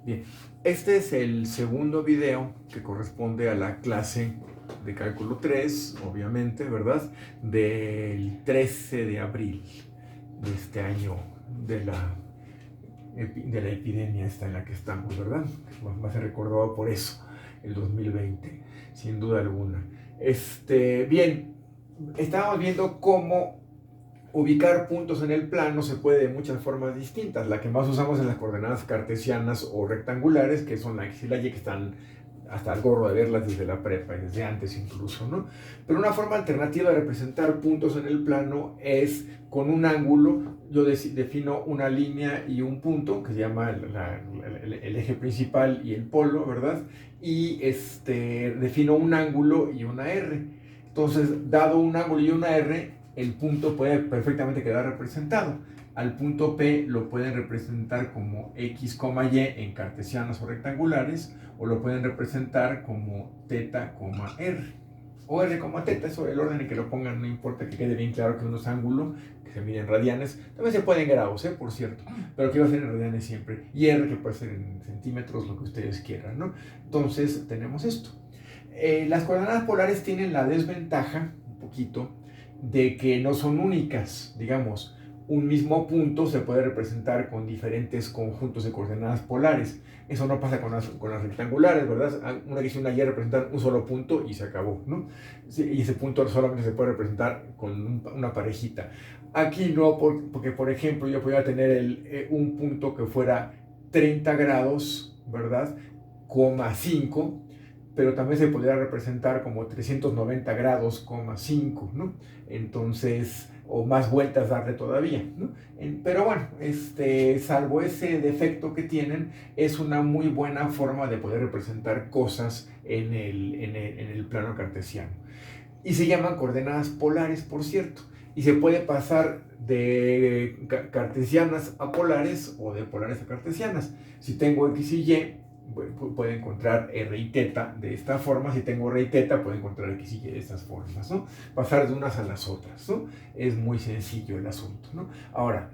Bien, este es el segundo video que corresponde a la clase de cálculo 3, obviamente, ¿verdad? Del 13 de abril de este año de la epidemia esta en la que estamos, ¿verdad? Va a ser recordado por eso, el 2020, sin duda alguna. Bien, estábamos viendo cómo ubicar puntos en el plano se puede de muchas formas distintas. La que más usamos en las coordenadas cartesianas o rectangulares, que son la X y la Y, que están hasta el gorro de verlas desde la prepa y desde antes incluso, ¿no? Pero una forma alternativa de representar puntos en el plano es con un ángulo. Yo defino una línea y un punto, que se llama el eje principal y el polo, ¿verdad? Y defino un ángulo y una R. Entonces, dado un ángulo y una R, el punto puede perfectamente quedar representado. Al punto P lo pueden representar como X, Y en cartesianas o rectangulares, o lo pueden representar como θ, R. O R, θ, eso el orden en que lo pongan, no importa, que quede bien claro que uno es ángulo, que se mide en radianes. También se puede en grados, por cierto, pero que va a ser en radianes siempre. Y R, que puede ser en centímetros, lo que ustedes quieran, ¿no? Entonces, tenemos esto. Las coordenadas polares tienen la desventaja, un poquito, de que no son únicas. Digamos, un mismo punto se puede representar con diferentes conjuntos de coordenadas polares. Eso no pasa con las rectangulares, ¿verdad? Una X y una Y representan un solo punto y se acabó, ¿no? Sí, y ese punto solamente se puede representar con una parejita. Aquí no, porque por ejemplo yo podría tener un punto que fuera 30 grados, ¿verdad? Coma 5, pero también se podría representar como 390 grados, 5, ¿no? Entonces, o más vueltas darle todavía, ¿no? Pero bueno, salvo ese defecto que tienen, es una muy buena forma de poder representar cosas en el plano cartesiano. Y se llaman coordenadas polares, por cierto. Y se puede pasar de cartesianas a polares o de polares a cartesianas. Si tengo X y Y, puede encontrar R y θ de esta forma. Si tengo R y θ, puede encontrar X y Y de estas formas, ¿no? Pasar de unas a las otras, ¿no? Es muy sencillo el asunto, ¿no? Ahora,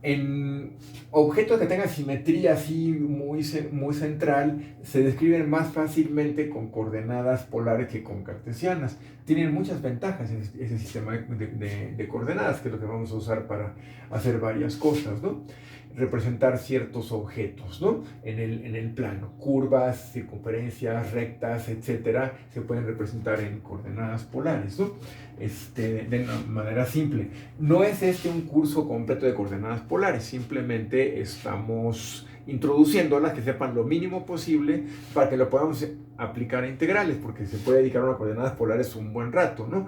en objetos que tengan simetría así muy central, se describen más fácilmente con coordenadas polares que con cartesianas. Tienen muchas ventajas ese sistema de coordenadas, que es lo que vamos a usar para hacer varias cosas, ¿no? Representar ciertos objetos, ¿no? En el plano. Curvas, circunferencias, rectas, etcétera, se pueden representar en coordenadas polares, ¿no? De una manera simple. No es un curso completo de coordenadas polares, simplemente estamos introduciéndolas, que sepan lo mínimo posible para que lo podamos aplicar a integrales, porque se puede dedicar a unas coordenadas polares un buen rato, ¿no?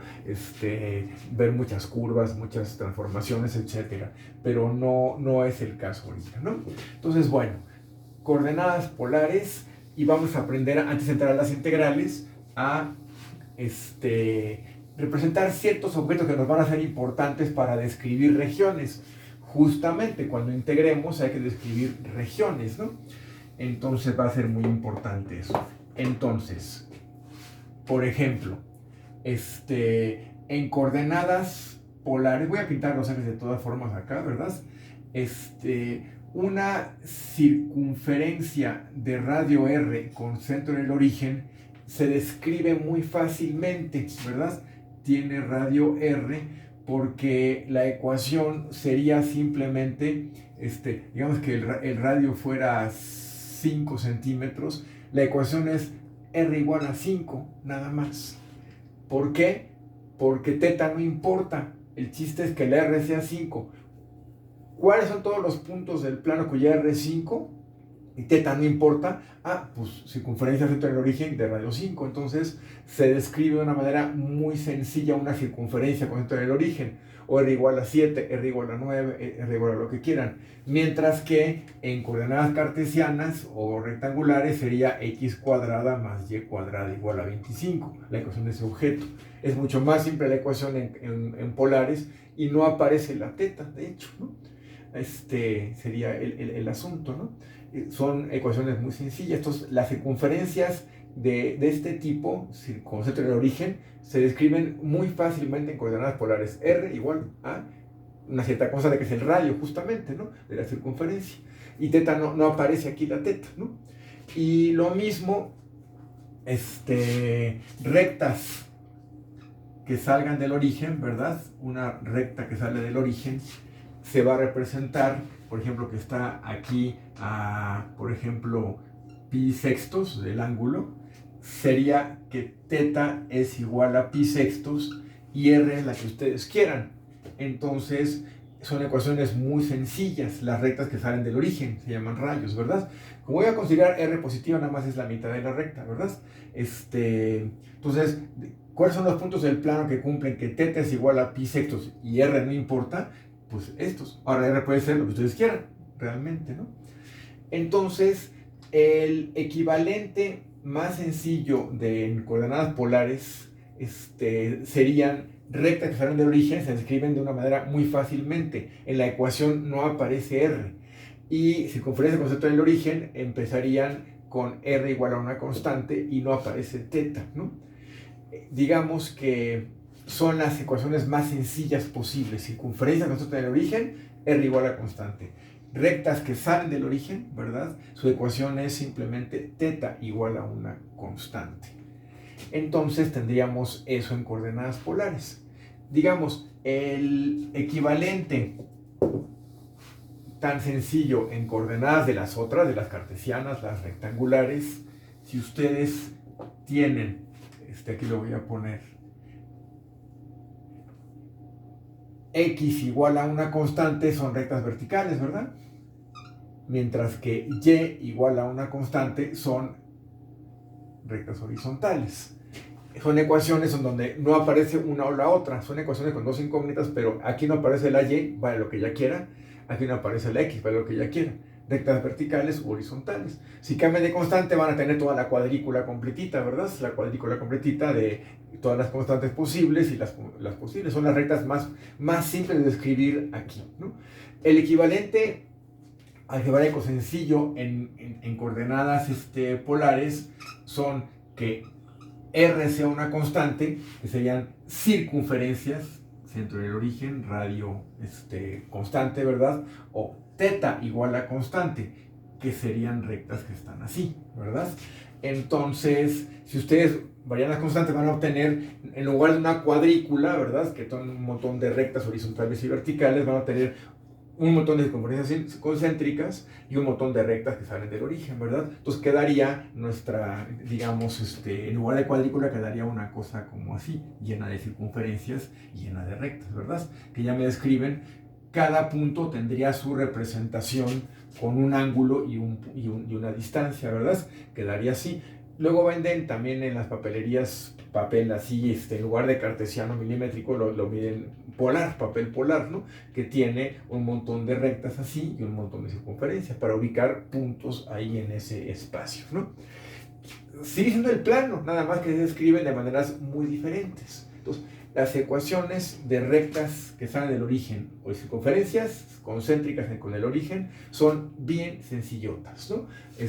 Ver muchas curvas, muchas transformaciones, etcétera, pero no es el caso ahorita, ¿no? Entonces, bueno, coordenadas polares, y vamos a aprender, antes de entrar a las integrales, a representar ciertos objetos que nos van a ser importantes para describir regiones. Justamente cuando integremos hay que describir regiones, ¿no? Entonces va a ser muy importante eso. Entonces, por ejemplo, en coordenadas polares, voy a pintar los ejes de todas formas acá, ¿verdad? Una circunferencia de radio R con centro en el origen se describe muy fácilmente, ¿verdad? Tiene radio R porque la ecuación sería simplemente, digamos que el radio fuera 5 centímetros, la ecuación es R igual a 5, nada más. ¿Por qué? Porque θ no importa, el chiste es que la R sea 5. ¿Cuáles son todos los puntos del plano cuya R es 5? Y θ no importa. Pues circunferencia centro del origen de radio 5. Entonces se describe de una manera muy sencilla una circunferencia con centro del origen. O R igual a 7, R igual a 9, R igual a lo que quieran. Mientras que en coordenadas cartesianas o rectangulares sería x cuadrada más y cuadrada igual a 25, la ecuación de ese objeto. Es mucho más simple la ecuación en polares y no aparece la θ, de hecho, ¿no? Sería el asunto, ¿no? Son ecuaciones muy sencillas. Entonces, las circunferencias de este tipo, con centro en el origen, se describen muy fácilmente en coordenadas polares. R igual a una cierta cosa de que es el radio, justamente, ¿no? De la circunferencia. y teta no aparece aquí la teta, ¿no? Y lo mismo, rectas que salgan del origen, ¿verdad? Una recta que sale del origen se va a representar, por ejemplo, que está aquí a, por ejemplo, pi sextos del ángulo, sería que teta es igual a pi sextos y r es la que ustedes quieran. Entonces, son ecuaciones muy sencillas, las rectas que salen del origen, se llaman rayos, ¿verdad? Como voy a considerar r positiva, nada más es la mitad de la recta, ¿verdad? Entonces, ¿cuáles son los puntos del plano que cumplen que teta es igual a pi sextos y r no importa? Pues estos. Ahora r puede ser lo que ustedes quieran, realmente, ¿no? Entonces, el equivalente más sencillo de coordenadas polares serían rectas que salen del origen, se escriben de una manera muy fácilmente. En la ecuación no aparece r. Y circunferencia concepto del origen empezarían con r igual a una constante y no aparece teta, ¿no? Digamos que son las ecuaciones más sencillas posibles. Circunferencia concepto del origen, r igual a constante. Rectas que salen del origen, ¿verdad? Su ecuación es simplemente teta igual a una constante. Entonces tendríamos eso en coordenadas polares. Digamos, el equivalente tan sencillo en coordenadas de las otras, de las cartesianas, las rectangulares, si ustedes tienen, aquí lo voy a poner, x igual a una constante, son rectas verticales, ¿verdad? Mientras que y igual a una constante son rectas horizontales. Son ecuaciones en donde no aparece una o la otra, son ecuaciones con dos incógnitas, pero aquí no aparece la y, vale lo que ella quiera, aquí no aparece la x, vale lo que ella quiera. Rectas verticales u horizontales. Si cambian de constante van a tener toda la cuadrícula completita, ¿verdad? La cuadrícula completita de todas las constantes posibles y las posibles. Son las rectas más simples de escribir aquí, ¿no? El equivalente algebraico sencillo en coordenadas polares son que r sea una constante, que serían circunferencias, centro del origen, radio constante, ¿verdad? O teta igual a constante, que serían rectas que están así, ¿verdad? Entonces, si ustedes varían las constantes, van a obtener, en lugar de una cuadrícula, ¿verdad? Que son un montón de rectas horizontales y verticales, van a tener un montón de circunferencias concéntricas y un montón de rectas que salen del origen, ¿verdad? Entonces quedaría nuestra, digamos, en lugar de cuadrícula quedaría una cosa como así, llena de circunferencias y llena de rectas, ¿verdad? Que ya me describen, cada punto tendría su representación con un ángulo y una distancia, ¿verdad? Quedaría así. Luego venden también en las papelerías papel así, en lugar de cartesiano milimétrico, lo miden polar, papel polar, ¿no? Que tiene un montón de rectas así y un montón de circunferencias para ubicar puntos ahí en ese espacio, ¿no? Sigue siendo el plano, nada más que se escriben de maneras muy diferentes. Entonces, las ecuaciones de rectas que salen del origen o de circunferencias concéntricas con el origen son bien sencillotas, ¿no? Ahí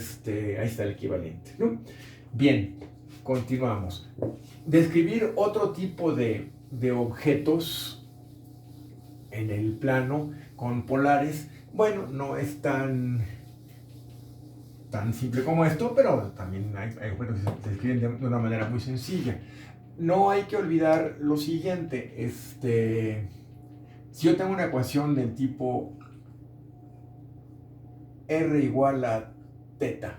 está el equivalente, ¿no? Bien, continuamos. Describir otro tipo de objetos en el plano con polares, bueno, no es tan simple como esto, pero también hay objetos que se describen de una manera muy sencilla. No hay que olvidar lo siguiente, si yo tengo una ecuación del tipo r igual a teta,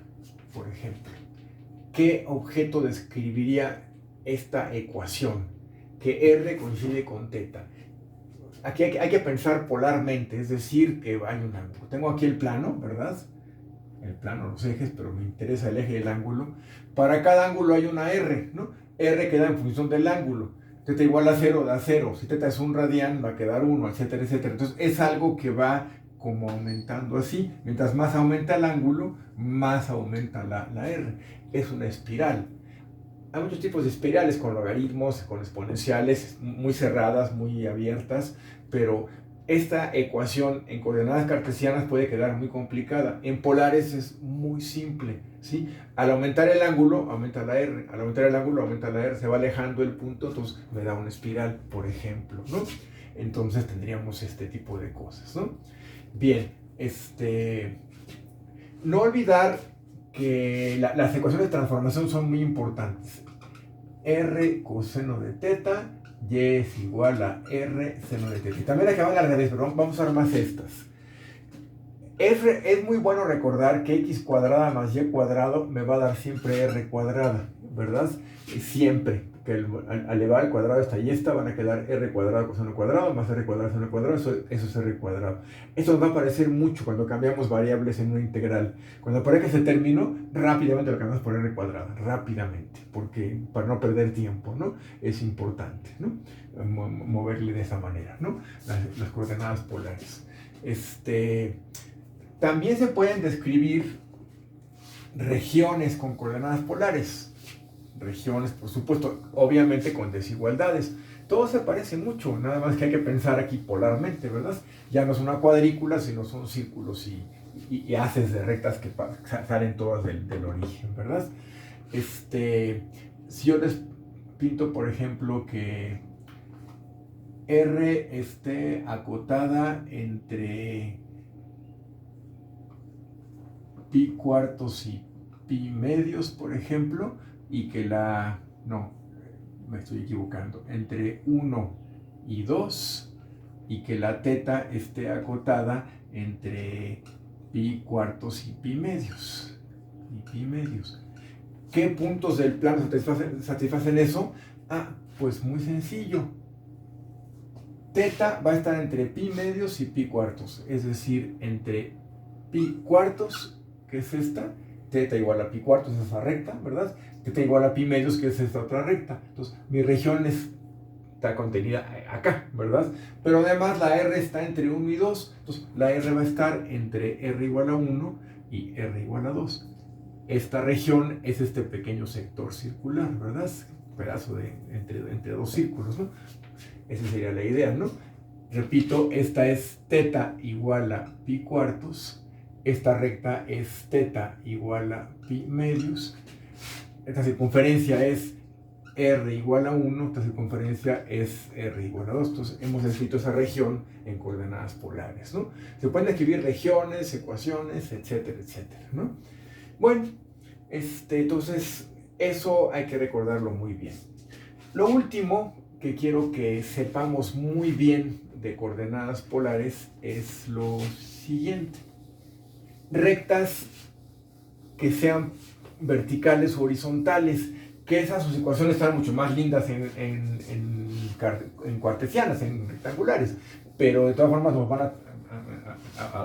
por ejemplo, ¿qué objeto describiría esta ecuación? Que r coincide con teta. Aquí hay que pensar polarmente, es decir, que hay un ángulo. Tengo aquí el plano, ¿verdad? El plano, los ejes, pero me interesa el eje del ángulo. Para cada ángulo hay una r, ¿no? R queda en función del ángulo. Teta igual a 0 da 0. Si teta es un radián, va a quedar 1, etcétera, etcétera. Entonces es algo que va como aumentando así. Mientras más aumenta el ángulo, más aumenta la R. Es una espiral. Hay muchos tipos de espirales con logaritmos, con exponenciales, muy cerradas, muy abiertas, pero esta ecuación en coordenadas cartesianas puede quedar muy complicada. En polares es muy simple, ¿sí? Al aumentar el ángulo, aumenta la R. Al aumentar el ángulo, aumenta la R. Se va alejando el punto, entonces me da una espiral, por ejemplo, ¿no? Entonces tendríamos este tipo de cosas, ¿no? Bien, no olvidar que las ecuaciones de transformación son muy importantes. R coseno de teta, y es igual a R seno de teta. Y también hay que van al revés, pero vamos a usar más estas. Es muy bueno recordar que x cuadrada más y cuadrado me va a dar siempre r cuadrada, ¿verdad? Siempre, que al elevar al cuadrado esta y esta van a quedar r cuadrado coseno cuadrado más r cuadrado seno cuadrado, eso es r cuadrado. Esto nos va a aparecer mucho cuando cambiamos variables en una integral. Cuando aparezca ese término, rápidamente lo cambiamos por r cuadrada, rápidamente, porque para no perder tiempo, ¿no? Es importante, ¿no? Moverle de esa manera, ¿no? Las coordenadas polares. También se pueden describir regiones con coordenadas polares. Regiones, por supuesto, obviamente con desigualdades. Todo se parece mucho, nada más que hay que pensar aquí polarmente, ¿verdad? Ya no es una cuadrícula, sino son círculos y haces de rectas que salen todas del origen, ¿verdad? Si yo les pinto, por ejemplo, que R esté acotada entre pi cuartos y pi medios, por ejemplo, y que no, me estoy equivocando, entre 1 y 2, y que la teta esté acotada entre pi cuartos y pi medios. ¿Qué puntos del plano satisfacen eso? Pues muy sencillo. Teta va a estar entre pi medios y pi cuartos, es decir, entre pi cuartos, que es esta, teta igual a pi cuartos, es esa recta, ¿verdad? Teta igual a pi medios, que es esta otra recta. Entonces, mi región está contenida acá, ¿verdad? Pero además la R está entre 1 y 2, entonces la R va a estar entre R igual a 1 y R igual a 2. Esta región es este pequeño sector circular, ¿verdad? Un pedazo entre dos círculos, ¿no? Esa sería la idea, ¿no? Repito, esta es teta igual a pi cuartos. Esta recta es teta igual a pi medios. Esta circunferencia es R igual a 1. Esta circunferencia es R igual a 2. Entonces hemos escrito esa región en coordenadas polares, ¿no? Se pueden escribir regiones, ecuaciones, etcétera, etcétera, ¿no? Bueno, entonces eso hay que recordarlo muy bien. Lo último que quiero que sepamos muy bien de coordenadas polares es lo siguiente. Rectas que sean verticales o horizontales, que esas ecuaciones están mucho más lindas en cartesianas, en rectangulares, pero de todas formas nos van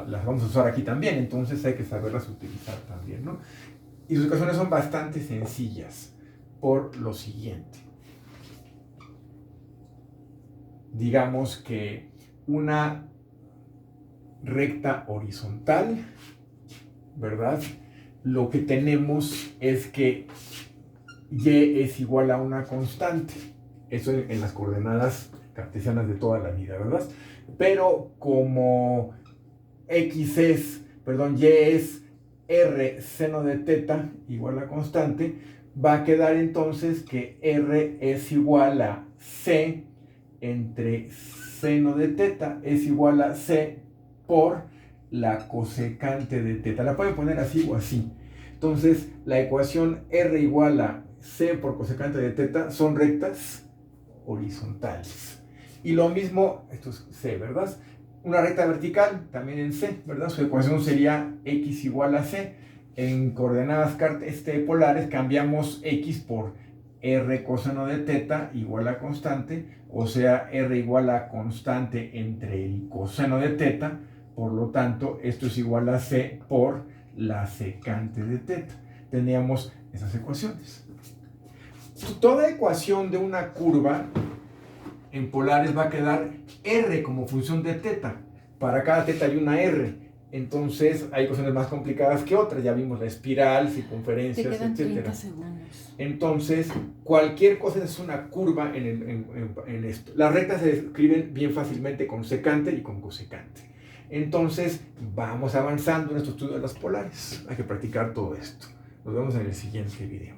las vamos a usar aquí también, entonces hay que saberlas utilizar también, ¿no? Y sus ecuaciones son bastante sencillas por lo siguiente. Digamos que una recta horizontal, ¿verdad? Lo que tenemos es que y es igual a una constante. Eso en las coordenadas cartesianas de toda la vida, ¿verdad? Pero como y es r seno de teta igual a constante, va a quedar entonces que r es igual a c entre seno de teta es igual a c por la cosecante de teta. La pueden poner así o así. Entonces, la ecuación r igual a c por cosecante de teta son rectas horizontales. Y lo mismo, esto es c, ¿verdad? Una recta vertical, también en c, ¿verdad? Su ecuación sería x igual a c. En coordenadas polares cambiamos x por r coseno de teta igual a constante, o sea, r igual a constante entre el coseno de teta. Por lo tanto, esto es igual a c por la secante de teta. Teníamos esas ecuaciones. Toda ecuación de una curva en polares va a quedar r como función de teta. Para cada teta hay una r. Entonces hay ecuaciones más complicadas que otras. Ya vimos la espiral, circunferencias, Te quedan etc. 30 segundos. Entonces, cualquier cosa es una curva en esto. Las rectas se escriben bien fácilmente con secante y con cosecante. Entonces, vamos avanzando en nuestro estudio de las polares. Hay que practicar todo esto. Nos vemos en el siguiente video.